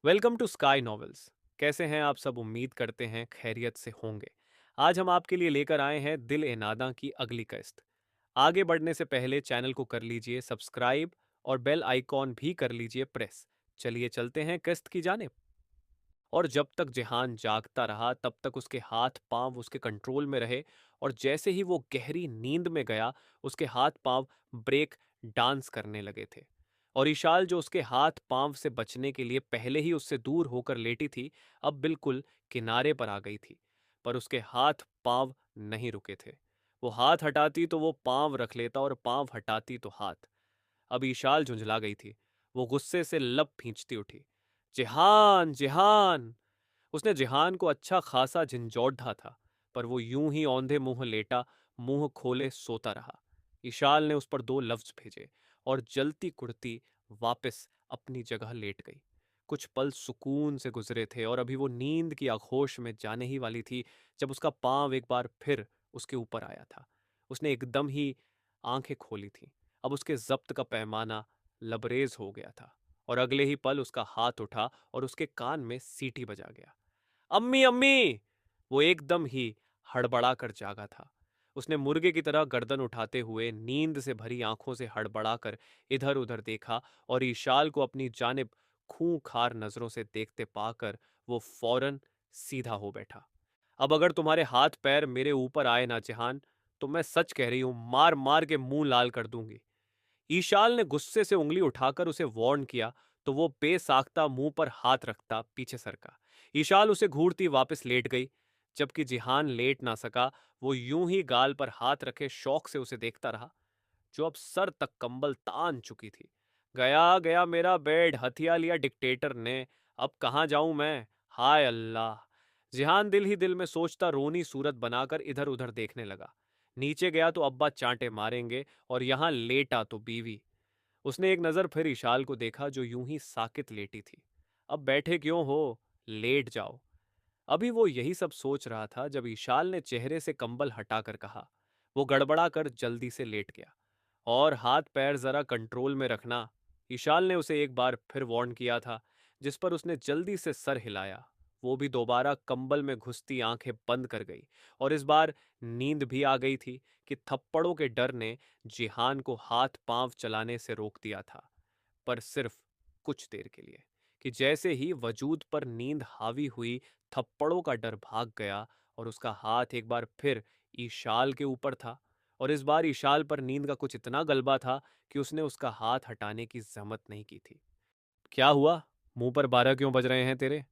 Welcome to sky novels. कैसे हैं आप सब? उम्मीद करते हैं खैरियत से होंगे। आज हम आपके लिए लेकर आए हैं दिल ए नादा की अगली किस्त। आगे बढ़ने से पहले चैनल को कर लीजिए सब्सक्राइब और बेल आइकॉन भी कर लीजिए प्रेस। चलिए चलते हैं किस्त की जानिब। और जब तक जिहान जागता रहा तब तक उसके हाथ पांव उसके कंट्रोल में रहे, और जैसे ही वो गहरी नींद में गया उसके हाथ पांव ब्रेक डांस करने लगे थे। और ईशाल जो उसके हाथ पांव से बचने के लिए पहले ही उससे दूर होकर लेटी थी, अब बिल्कुल किनारे पर आ गई थी। पर उसके हाथ पांव नहीं रुके थे। वो हाथ हटाती तो वो पांव रख लेता और पांव हटाती तो हाथ। अब ईशाल झुंझला गई थी। वो गुस्से से लब खींचती उठी। जिहान जिहान! उसने जिहान को अच्छा खासा झिंझोड़ा था, पर वो यूं ही औंधे मुंह लेटा, मुंह खोले सोता रहा। इशाल ने उस पर दो लफ्ज भेजे और जलती कुड़ती वापस अपनी जगह लेट गई। कुछ पल सुकून से गुजरे थे और अभी वो नींद की आगोश में जाने ही वाली थी जब उसका पांव एक बार फिर उसके ऊपर आया था। उसने एकदम ही आंखें खोली थीं। अब उसके जब्त का पैमाना लबरेज हो गया था, और अगले ही पल उसका हाथ उठा और उसके कान में सीटी बजा गया। अम्मी अम्मी! वो एकदम ही हड़बड़ा कर जागा था। उसने मुर्गे की तरह गर्दन उठाते हुए नींद से भरी आंखों से हड़बड़ा कर इधर उधर देखा, और ईशाल को अपनी जानिब खूंखार नजरों से देखते पाकर वो फौरन सीधा हो बैठा। अब अगर तुम्हारे हाथ पैर मेरे ऊपर आए ना जिहान, तो मैं सच कह रही हूं, मार मार के मुंह लाल कर दूंगी। ईशाल ने गुस्से से उंगली उठाकर उसे वार्न किया, तो वो बेसाख्ता मुंह पर हाथ रखता पीछे सरका। ईशाल उसे घूरती वापस लेट गई, जबकि जिहान लेट ना सका। वो यूं ही गाल पर हाथ रखे शौक से उसे देखता रहा, जो अब सर तक कंबल तान चुकी थी। गया गया मेरा बेड, हथिया लिया डिक्टेटर ने। अब कहाँ जाऊं मैं? हाय अल्लाह! जिहान दिल ही दिल में सोचता रोनी सूरत बनाकर इधर उधर देखने लगा। नीचे गया तो अब्बा चांटे मारेंगे, और यहां लेटा तो बीवी। उसने एक नजर फिर इशाल को देखा, जो यूं ही साकित लेटी थी। अब बैठे क्यों हो? लेट जाओ। अभी वो यही सब सोच रहा था जब इशाल ने चेहरे से कंबल हटाकर कहा। वो गड़बड़ा कर जल्दी से लेट गया। और हाथ पैर जरा कंट्रोल में रखना, इशाल ने उसे एक बार फिर वार्न किया था, जिस पर उसने जल्दी से सर हिलाया। वो भी दोबारा कंबल में घुसती आंखें बंद कर गई, और इस बार नींद भी आ गई थी कि थप्पड़ों के डर ने जिहान को हाथ पांव चलाने से रोक दिया था, पर सिर्फ कुछ देर के लिए। कि जैसे ही वजूद पर नींद हावी हुई, थप्पड़ों का डर भाग गया, और उसका हाथ एक बार फिर ईशाल के ऊपर था। और इस बार ईशाल पर नींद का कुछ इतना गलबा था कि उसने उसका हाथ हटाने की जहमत नहीं की थी। क्या हुआ? मुंह पर 12 क्यों बज रहे हैं तेरे?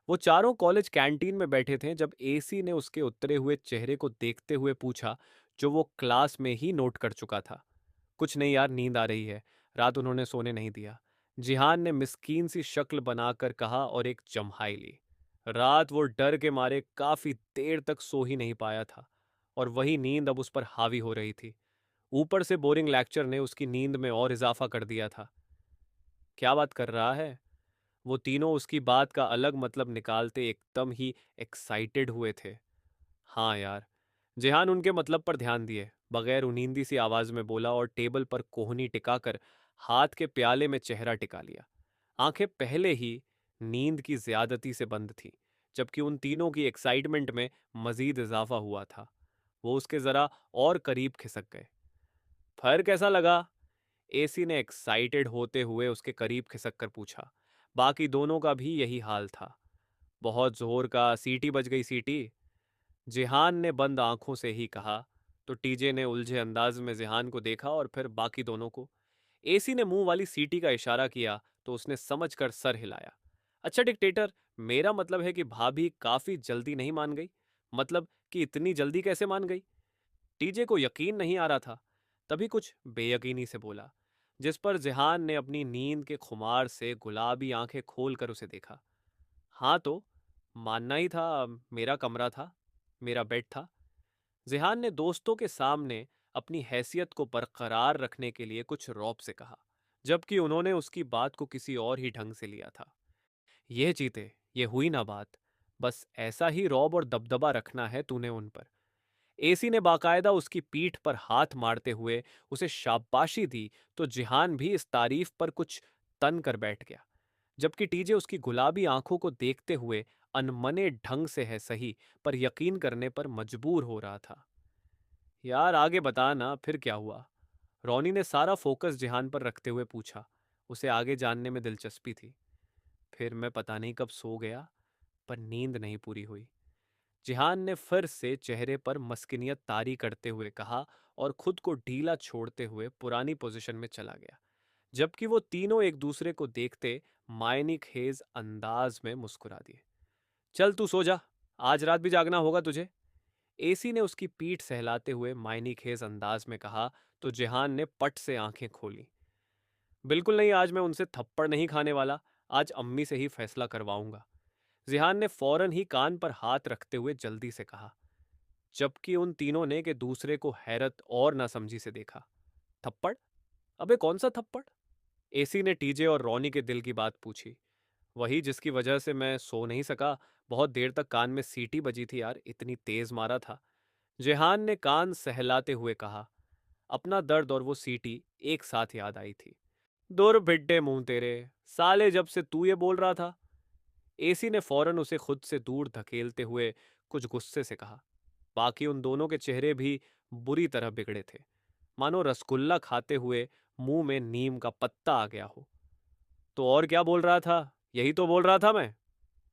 वो चारों कॉलेज कैंटीन में बैठे थे जब एसी ने उसके उतरे हुए चेहरे को देखते हुए पूछा, जो वो क्लास में ही नोट कर चुका था। कुछ नहीं यार, नींद आ रही है। रात उन्होंने सोने नहीं दिया। जिहान ने मिस्कीन सी शक्ल बनाकर कहा और एक जम्हाई ली। रात वो डर के मारे काफी देर तक सो ही नहीं पाया था, और वही नींद अब उस पर हावी हो रही थी। ऊपर से बोरिंग लेक्चर ने उसकी नींद में और इजाफा कर दिया था। क्या बात कर रहा है? वो तीनों उसकी बात का अलग मतलब निकालते एकदम ही एक्साइटेड हुए थे। हाँ यार। जिहान उनके मतलब पर ध्यान दिए बगैर उनींदी सी आवाज में बोला, और टेबल पर कोहनी टिकाकर हाथ के प्याले में चेहरा टिका लिया। आंखें पहले ही नींद की ज्यादती से बंद थीं, जबकि उन तीनों की एक्साइटमेंट में मजीद इजाफा हुआ था। वो उसके जरा और करीब खिसक गए। फर्क कैसा लगा? एसी ने एक्साइटेड होते हुए उसके करीब खिसक कर पूछा। बाकी दोनों का भी यही हाल था। बहुत जोर का सीटी बज गई सीटी। जिहान ने बंद आंखों से ही कहा, तो टीजे ने उलझे अंदाज में जिहान को देखा और फिर बाकी दोनों को। एसी ने मुंह वाली सीटी का इशारा किया तो उसने समझकर सर हिलाया। अच्छा डिक्टेटर, मेरा मतलब है कि भाभी काफी जल्दी नहीं मान गई। मतलब कि इतनी जल्दी कैसे मान गई? टीजे को यकीन नहीं आ रहा था, तभी कुछ बेयकीनी से बोला, जिस पर जिहान ने अपनी नींद के खुमार से गुलाबी आंखें खोलकर उसे देखा। हाँ तो मानना ही था, मेरा कमरा था, मेरा बेड था। जिहान ने दोस्तों के सामने अपनी हैसियत को बरकरार रखने के लिए कुछ रौब से कहा, जबकि उन्होंने उसकी बात को किसी और ही ढंग से लिया था। यह जीते, ये हुई ना बात। बस ऐसा ही रौब और दबदबा रखना है तूने उन पर। एसी ने बाकायदा उसकी पीठ पर हाथ मारते हुए उसे शाबाशी दी, तो जिहान भी इस तारीफ पर कुछ तन कर बैठ गया। जबकि टीजे उसकी गुलाबी आंखों को देखते हुए अनमने ढंग से है सही, पर यकीन करने पर मजबूर हो रहा था। यार आगे बता ना, फिर क्या हुआ? रोनी ने सारा फोकस जिहान पर रखते हुए पूछा। उसे आगे जानने में दिलचस्पी थी। फिर मैं पता नहीं कब सो गया, पर नींद नहीं पूरी हुई। जिहान ने फिर से चेहरे पर मस्किनियत तारी करते हुए कहा और खुद को ढीला छोड़ते हुए पुरानी पोजीशन में चला गया। जबकि वो तीनों एक दूसरे को देखते मायनी खेज अंदाज में मुस्कुरा दिए। चल तू सो जा, आज रात भी जागना होगा तुझे। एसी ने उसकी पीठ सहलाते हुए मायनी खेज अंदाज में कहा, तो जिहान ने पट से आंखें खोली। बिल्कुल नहीं, आज मैं उनसे थप्पड़ नहीं खाने वाला। आज अम्मी से ही फैसला करवाऊंगा। जिहान ने फौरन ही कान पर हाथ रखते हुए जल्दी से कहा, जबकि उन तीनों ने के दूसरे को हैरत और नासमझी से देखा। थप्पड़? अबे कौन सा थप्पड़? एसी ने टीजे और रॉनी के दिल की बात पूछी। वही जिसकी वजह से मैं सो नहीं सका। बहुत देर तक कान में सीटी बजी थी यार, इतनी तेज मारा था। जेहान ने कान सहलाते हुए कहा। अपना दर्द और वो सीटी एक साथ याद आई थी। दूर भिड्डे मुंह तेरे, साले जब से तू ये बोल रहा था। एसी ने फौरन उसे खुद से दूर धकेलते हुए कुछ गुस्से से कहा। बाकी उन दोनों के चेहरे भी बुरी तरह बिगड़े थे, मानो रसगुल्ला खाते हुए मुंह में नीम का पत्ता आ गया हो। तो और क्या बोल रहा था? यही तो बोल रहा था मैं।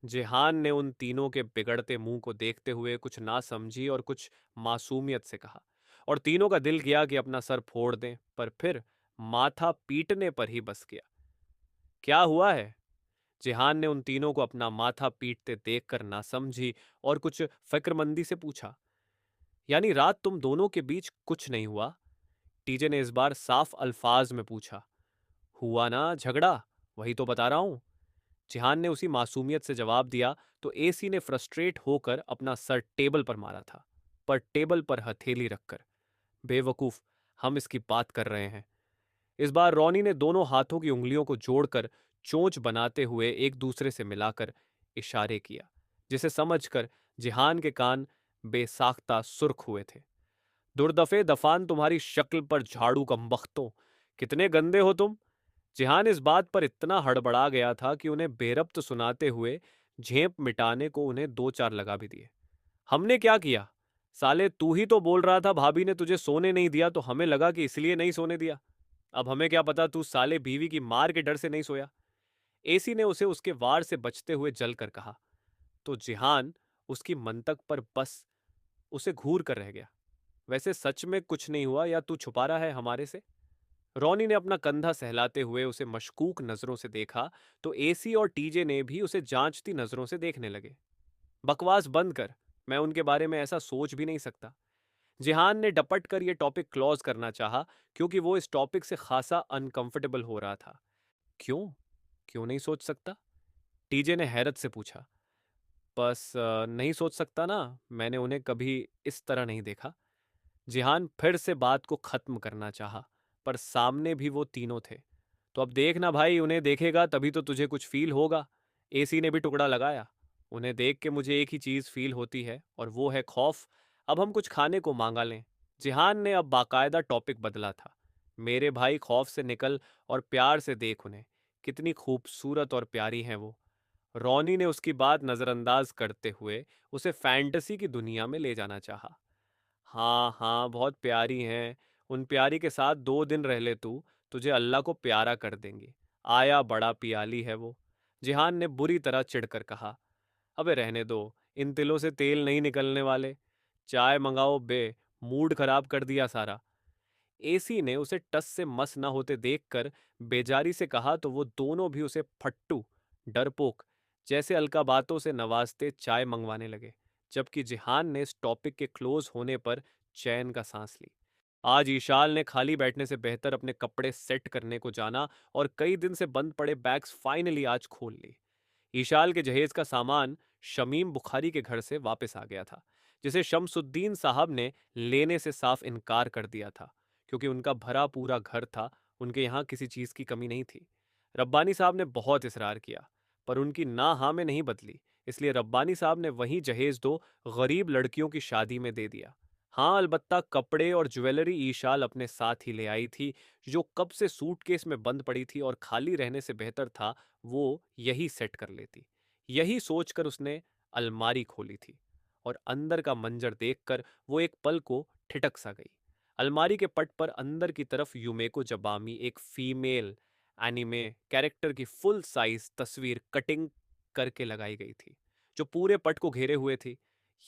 जेहान ने उन तीनों के बिगड़ते मुंह को देखते हुए कुछ ना समझी और कुछ मासूमियत से कहा, और तीनों का दिल किया कि अपना सर फोड़ दें, पर फिर माथा पीटने पर ही बस गया। क्या हुआ है? जेहान ने उन तीनों को अपना माथा पीटते देखकर नासमझी और कुछ फिक्रमंदी से पूछा। यानी रात तुम दोनों के बीच कुछ नहीं हुआ? टीजे ने इस बार साफ अल्फाज में पूछा। हुआ ना झगड़ा, वही तो बता रहा हूं। जिहान ने उसी मासूमियत से जवाब दिया तो एसी ने फ्रस्ट्रेट होकर अपना सर टेबल पर मारा था, पर टेबल पर हथेली रखकर। बेवकूफ, हम इसकी बात कर रहे हैं। इस बार रॉनी ने दोनों हाथों की उंगलियों को जोड़कर चोंच बनाते हुए एक दूसरे से मिलाकर इशारे किया, जिसे समझकर जिहान के कान बेसाख्ता सुर्ख हुए थे। दुर्दफे दफान तुम्हारी शक्ल पर झाड़ू कम बख्तों, कितने गंदे हो तुम। जिहान इस बात पर इतना हड़बड़ा गया था कि उन्हें बेरब्त सुनाते हुए झेप मिटाने को उन्हें दो चार लगा भी दिए। हमने क्या किया? साले तू ही तो बोल रहा था भाभी ने तुझे सोने नहीं दिया, तो हमें लगा कि इसलिए नहीं सोने दिया। अब हमें क्या पता तू साले बीवी की मार के डर से नहीं सोया। एसी ने उसे उसके वार से बचते हुए जलकर कहा। तो जिहान उसकी मंतक पर बस उसे घूर कर रह गया। वैसे सच में कुछ नहीं हुआ या तू छुपा रहा है हमारे से? रॉनी ने अपना कंधा सहलाते हुए उसे मशकूक नजरों से देखा, तो एसी और टीजे ने भी उसे जांचती नजरों से देखने लगे। बकवास बंद कर, मैं उनके बारे में ऐसा सोच भी नहीं सकता। जिहान ने डपट कर यह टॉपिक क्लोज करना चाहा, क्योंकि वो इस टॉपिक से खासा अनकंफर्टेबल हो रहा था। क्यों? क्यों नहीं सोच सकता? टीजे ने हैरत से पूछा। बस नहीं सोच सकता ना, मैंने उन्हें कभी इस तरह नहीं देखा। जिहान फिर से बात को खत्म करना चाहा, पर सामने भी वो तीनों थे। तो अब देखना भाई, उन्हें देखेगा तभी तो तुझे कुछ फील होगा। एसी ने भी टुकड़ा लगाया। उन्हें देख के मुझे एक ही चीज फील होती है, और वो है खौफ। अब हम कुछ खाने को मांगा लें। जिहान ने अब बाकायदा टॉपिक बदला था। मेरे भाई, खौफ से निकल और प्यार से देख उन्हें, कितनी खूबसूरत और प्यारी हैं वो। रॉनी ने उसकी बात नजरअंदाज करते हुए उसे फैंटेसी की दुनिया में ले जाना चाहा। हाँ हाँ, बहुत प्यारी हैं। उन प्यारी के साथ 2 दिन रह ले तू, तुझे अल्लाह को प्यारा कर देंगे। आया बड़ा पियाली है वो। जिहान ने बुरी तरह चिढ़कर कहा। अबे रहने दो, इन तिलों से तेल नहीं निकलने वाले। चाय मंगाओ बे, मूड खराब कर दिया सारा। एसी ने उसे टस से मस न होते देखकर बेजारी से कहा, तो वो दोनों भी उसे फट्टू, डरपोक जैसे अलका बातों से नवाजते चाय मंगवाने लगे। जबकि जिहान ने इस टॉपिक के क्लोज होने पर चैन का सांस ली। आज ईशाल ने खाली बैठने से बेहतर अपने कपड़े सेट करने को जाना, और कई दिन से बंद पड़े बैग्स फाइनली आज खोल ली। ईशाल के जहेज का सामान शमीम बुखारी के घर से वापस आ गया था, जिसे शमसुद्दीन साहब ने लेने से साफ इनकार कर दिया था, क्योंकि उनका भरा पूरा घर था। उनके यहाँ किसी चीज की कमी नहीं थी। रब्बानी साहब ने बहुत इसरार किया, पर उनकी ना हाँ में नहीं बदली। इसलिए रब्बानी साहब ने वही जहेज दो गरीब लड़कियों की शादी में दे दिया। हाँ, अलबत्ता कपड़े और ज्वेलरी ईशाल अपने साथ ही ले आई थी, जो कब से सूटकेस में बंद पड़ी थी और खाली रहने से बेहतर था वो यही सेट कर लेती। यही सोचकर उसने अलमारी खोली थी और अंदर का मंजर देखकर वो एक पल को ठिठक सा गई। अलमारी के पट पर अंदर की तरफ यूमेको जबामी एक फीमेल एनिमे कैरेक्टर की फुल साइज तस्वीर कटिंग करके लगाई गई थी, जो पूरे पट को घेरे हुए थी।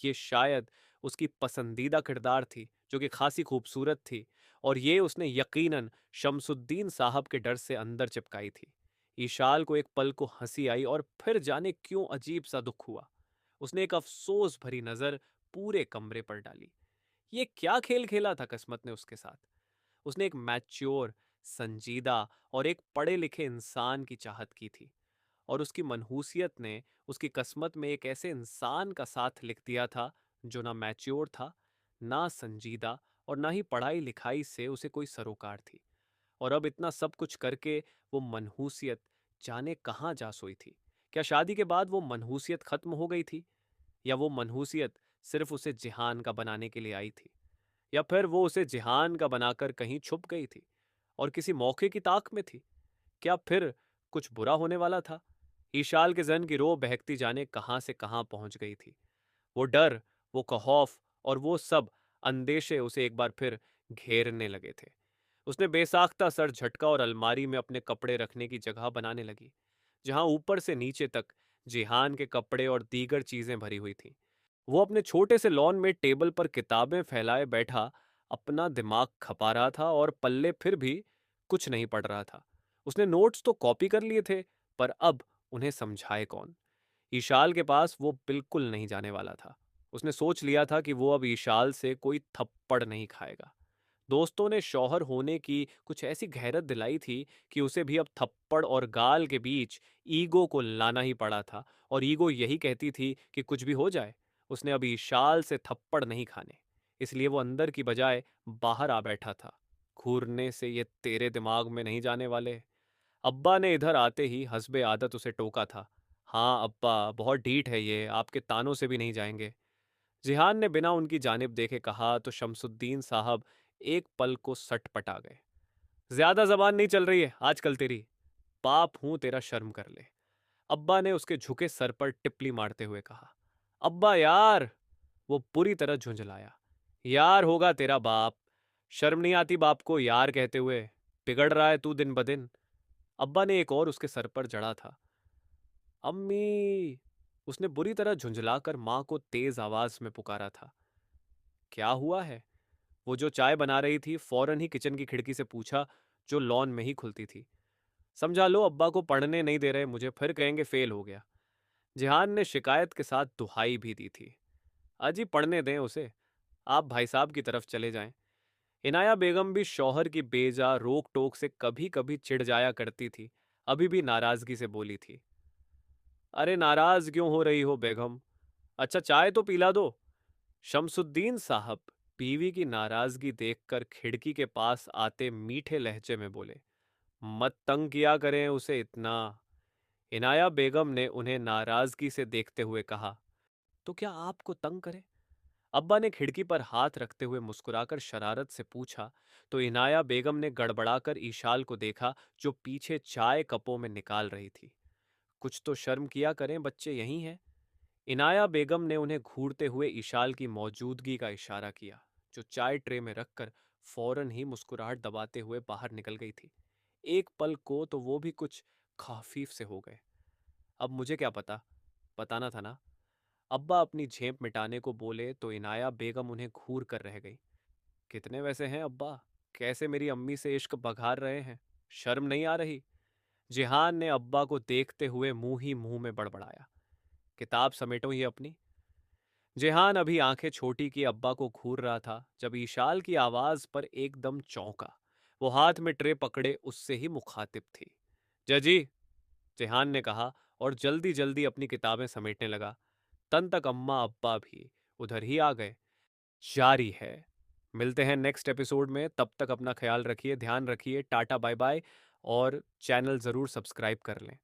ये शायद उसकी पसंदीदा किरदार थी, जो कि खासी खूबसूरत थी, और ये उसने यकीनन शमसुद्दीन साहब के डर से अंदर चिपकाई थी। ईशाल को एक पल को हंसी आई और फिर जाने क्यों अजीब सा दुख हुआ। उसने एक अफसोस भरी नजर पूरे कमरे पर डाली। ये क्या खेल खेला था किस्मत ने उसके साथ। उसने एक मैच्योर, संजीदा और एक पढ़े लिखे इंसान की चाहत की थी, और उसकी मनहूसियत ने उसकी किस्मत में एक ऐसे इंसान का साथ लिख दिया था जो ना मैच्योर था, ना संजीदा, और ना ही पढ़ाई लिखाई से उसे कोई सरोकार थी। और अब इतना सब कुछ करके वो मनहूसियत जाने कहाँ जा सोई थी। क्या शादी के बाद वो मनहूसियत खत्म हो गई थी, या वो मनहूसियत सिर्फ उसे जिहान का बनाने के लिए आई थी, या फिर वो उसे जिहान का बनाकर कहीं छुप गई थी और किसी मौके की ताक में थी। क्या फिर कुछ बुरा होने वाला था? ईशाल के जन की रो बहकती जाने कहां से कहां पहुंच गई थी। वो डर, वो खौफ और वो सब अंदेशे उसे एक बार फिर घेरने लगे थे। उसने बेसाख्ता सर झटका और अलमारी में अपने कपड़े रखने की जगह बनाने लगी, जहां ऊपर से नीचे तक जिहान के कपड़े और दीगर चीजें भरी हुई थीं। वो अपने छोटे से लॉन में टेबल पर किताबें फैलाए बैठा अपना दिमाग खपा रहा था, और पल्ले फिर भी कुछ नहीं पढ़ रहा था। उसने नोट्स तो कॉपी कर लिए थे, पर अब उन्हें समझाए कौन। ईशाल के पास वो बिल्कुल नहीं जाने वाला था। उसने सोच लिया था कि वो अब ईशाल से कोई थप्पड़ नहीं खाएगा। दोस्तों ने शौहर होने की कुछ ऐसी गहरत दिलाई थी कि उसे भी अब थप्पड़ और गाल के बीच ईगो को लाना ही पड़ा था, और ईगो यही कहती थी कि कुछ भी हो जाए, उसने अब ईशाल से थप्पड़ नहीं खाने। इसलिए वो अंदर की बजाय बाहर आ बैठा था। घूरने से ये तेरे दिमाग में नहीं जाने वाले। अब्बा ने इधर आते ही हस्बे आदत उसे टोका था। हाँ अब्बा, बहुत ढीठ है ये, आपके तानों से भी नहीं जाएंगे। जिहान ने बिना उनकी जानिब देखे कहा तो शमसुद्दीन साहब एक पल को सटपटा गए। ज्यादा जबान नहीं चल रही है आजकल तेरी। बाप हूं तेरा, शर्म कर ले। अब्बा ने उसके झुके सर पर टिप्ली मारते हुए कहा। अब्बा यार, वो पूरी तरह झुंझलाया। यार होगा तेरा बाप। शर्म नहीं आती बाप को यार कहते हुए। बिगड़ रहा है तू दिन ब दिन। अब्बा ने एक और उसके सर पर जड़ा था। अम्मी, उसने बुरी तरह झुंझलाकर मां को तेज आवाज में पुकारा था। क्या हुआ है? वो जो चाय बना रही थी फौरन ही किचन की खिड़की से पूछा, जो लॉन में ही खुलती थी। समझा लो अब्बा को पढ़ने नहीं दे रहे मुझे, फिर कहेंगे फेल हो गया। जिहान ने शिकायत के साथ दुहाई भी दी थी। अजी पढ़ने दें उसे, आप भाई साहब की तरफ चले जाएं। इनाया बेगम भी शौहर की बेजा रोक टोक से कभी कभी चिढ़ जाया करती थी। अभी भी नाराजगी से बोली थी। अरे नाराज क्यों हो रही हो बेगम? अच्छा चाय तो पिला दो। शमसुद्दीन साहब बीवी की नाराजगी देखकर खिड़की के पास आते मीठे लहजे में बोले। मत तंग किया करें उसे इतना। इनाया बेगम ने उन्हें नाराजगी से देखते हुए कहा। तो क्या आपको तंग करे? अब्बा ने खिड़की पर हाथ रखते हुए मुस्कुराकर शरारत से पूछा, तो इनाया बेगम ने गड़बड़ाकर ईशाल को देखा, जो पीछे चाय कपों में निकाल रही थी। कुछ तो शर्म किया करें, बच्चे यहीं हैं। इनाया बेगम ने उन्हें घूरते हुए इशाल की मौजूदगी का इशारा किया, जो चाय ट्रे में रखकर फौरन ही मुस्कुराहट दबाते हुए बाहर निकल गई थी। एक पल को तो वो भी कुछ खाफीफ से हो गए। अब मुझे क्या पता, बताना था ना। अब्बा अपनी झेप मिटाने को बोले तो इनाया बेगम उन्हें घूर कर रह गई। कितने वैसे हैं अब्बा, कैसे मेरी अम्मी से इश्क बघार रहे हैं, शर्म नहीं आ रही? जिहान ने अब्बा को देखते हुए मुंह ही मुंह में बड़बड़ाया। किताब समेटो ये अपनी। जेहान अभी आंखें छोटी की अब्बा को घूर रहा था जब ईशाल की आवाज पर एकदम चौंका। वो हाथ में ट्रे पकड़े उससे ही मुखातिब थी। जजी, जेहान ने कहा और जल्दी जल्दी अपनी किताबें समेटने लगा। तन तक अम्मा अब्बा भी उधर ही आ गए। जारी है। मिलते हैं नेक्स्ट एपिसोड में, तब तक अपना ख्याल रखिए, ध्यान रखिए, टाटा बाय बाय, और चैनल ज़रूर सब्सक्राइब कर लें।